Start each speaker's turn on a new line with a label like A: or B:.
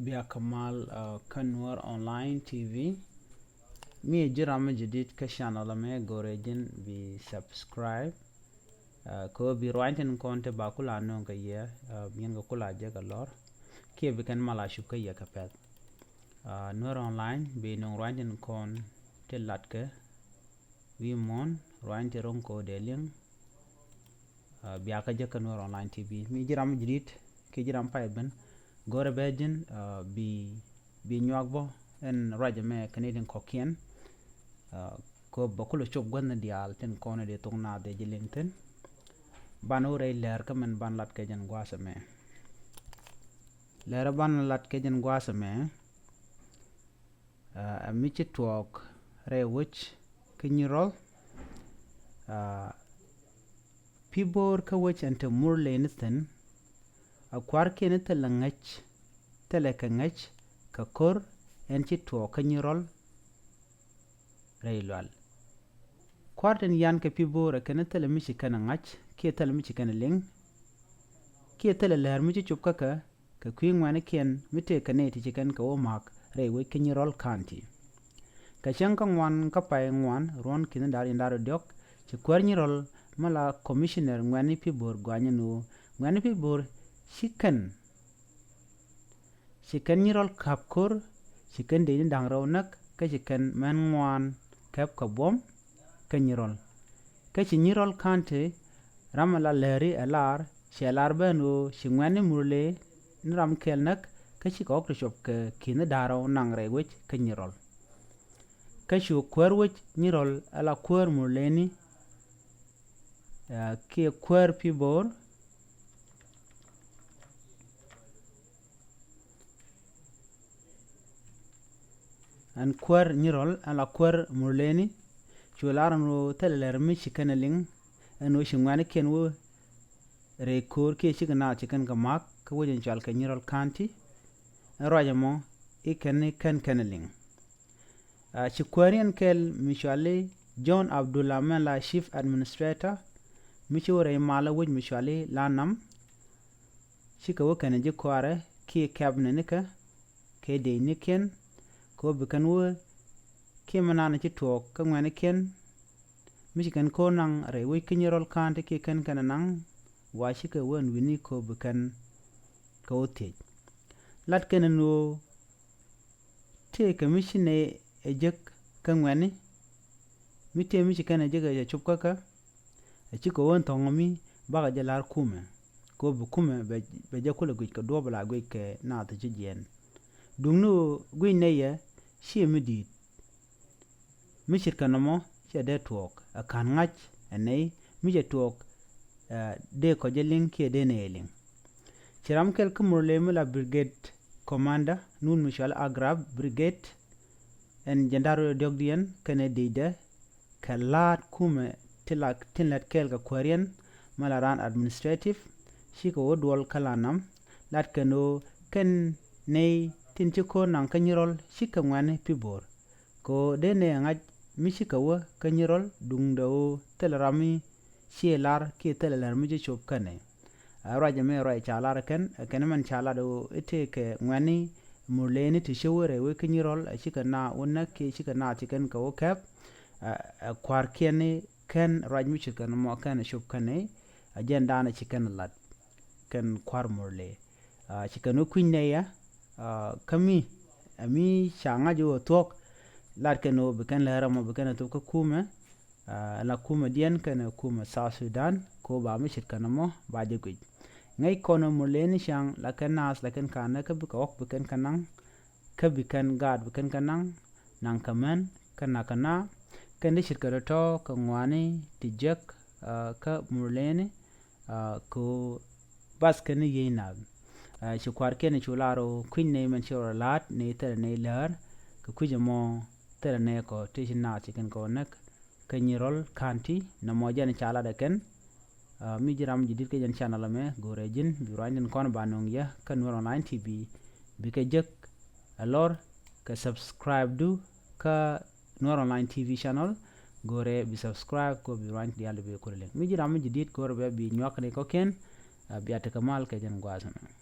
A: بيا كمال كنور أونلاين تي في مي جرام جديد كشانل ما جوريجن بسبسكرايب كو بيروانتن كونت باكل عنو كيه بين كل حاجة كلور كيف بكن مالا شوكية كبد نور أونلاين بينو روانتن كون تلاتك ويمون روانتن رونكو ديلين بيا كجا كنور أونلاين تي في مي جرام جديد كجرام بايبن gore bejin bi nyogbo en raja me Canadian kokien ko bakulo chok gwanna dial ten kono de tongna de jilingten banu re ler ka men ban lat ke jan gwasa me ler ban lat ke jan gwasa me a michi twok re wich kinyirol pibor ka wich ante murle nithen a kwar kene tala ngach tala ka ngach ka kor en ci to kanyirol reylwal kwar den yan ka pibora kene tala michi kana ngach ke tala michi kana ling ke tala lar michi chupka ka kwing wane ken mite kane ti chikan ka o mak reywe kanyirol kanti ka shanka ngwan ka pay ngwan ron kene dar indaro diok ci kwar nyirol mala commissioner ngwani pibor gwanyanu ngwani pibor chicken nyirol kapkur chicken de dang raunak ka chicken man ngwan kap ka bom ka nyirol ka chi nyirol kante ramala leri alar shelar banu shingwani murle nram kelnak ka chi ko shop ka kin daro nang rewich ka nyirol ka shu kwerwich nyirol ala kwer murleni ke kwer pibor an kwer nyirol ala kwer murleni chularano teleler mi chikaneling eno shingwani kenwo re kor ke chigna chikan ka mak ka wojin chal ka nyirol kanti rojamo ikene kaneling chikwarian kel mishale John Abdullah Mela chief administrator michore mala woj mishale lanam chikawo kanaje kware ke cabinet nika ke de niken ko bikan wo ke manana ci tok ka ngwane ken michigan ko nang re wi kinyirol kante ke kan kanang wa shi ka won wini ko bikan ko te lat ken no te ka mishine ejek ka ngwane mite michigan ejek ya chupka ka ci ko won tongomi baga jalar kume ko bu kume be jakula gwi ka dobla gwi ke na ta jigen dungno gwi neye shi midit mishir kanamo shi de twok a kan ngach anei mije twok de ko jeling ke de neling chiram kel kumurle mula brigade commander nun mishal agrab brigade en jandaro dogdien kane deide kalat kume tilak tinlat kel ka kwarian malaran administrative shi ko wodwol kalanam lat kano ken nei tinchi ko nang kanyirol shika ngwane pibor ko dene ngaj mishika wa kanyirol dungdo telarami shelar ke telalar mije chop kane araja me rai chalar ken man chala do ite ke ngwani murleni ti shewore we kanyirol shika na wonna ke shika na tiken ko kap kwar kene ken raj mishika no mo kan chop kane agenda na chiken lat ken kwar murle shika no kwinne ya kami ami shanga jo tok lar keno bikan lara mo bikan to ko kuma la kuma dien kana kuma sa Sudan ko ba mi shit kana mo ba de gui ngai kono mo leni shang la kanas la kan kana ka bi ko bikan kanang ka bikan gad bikan kanang nang kaman kana kan de shit ka to ka ngwani tijek ka murleni ko bas kan yina shi kwar kene chularo kwinne men chura lat ne tere ne lar ka kuje mo tere ne ko tishina chicken ko nak kanyirol kanti na mo jan chala da ken mi jiram jidit ke jan channel me gorejin biranjen kon banong ya kanwar online tv bi ke jek alor ka subscribe du ka Nur online tv channel gore bi subscribe ko biranj dial be ko le mi jiram jidit gore be bi nyak ne ko ken biata kamal ke jan gwasana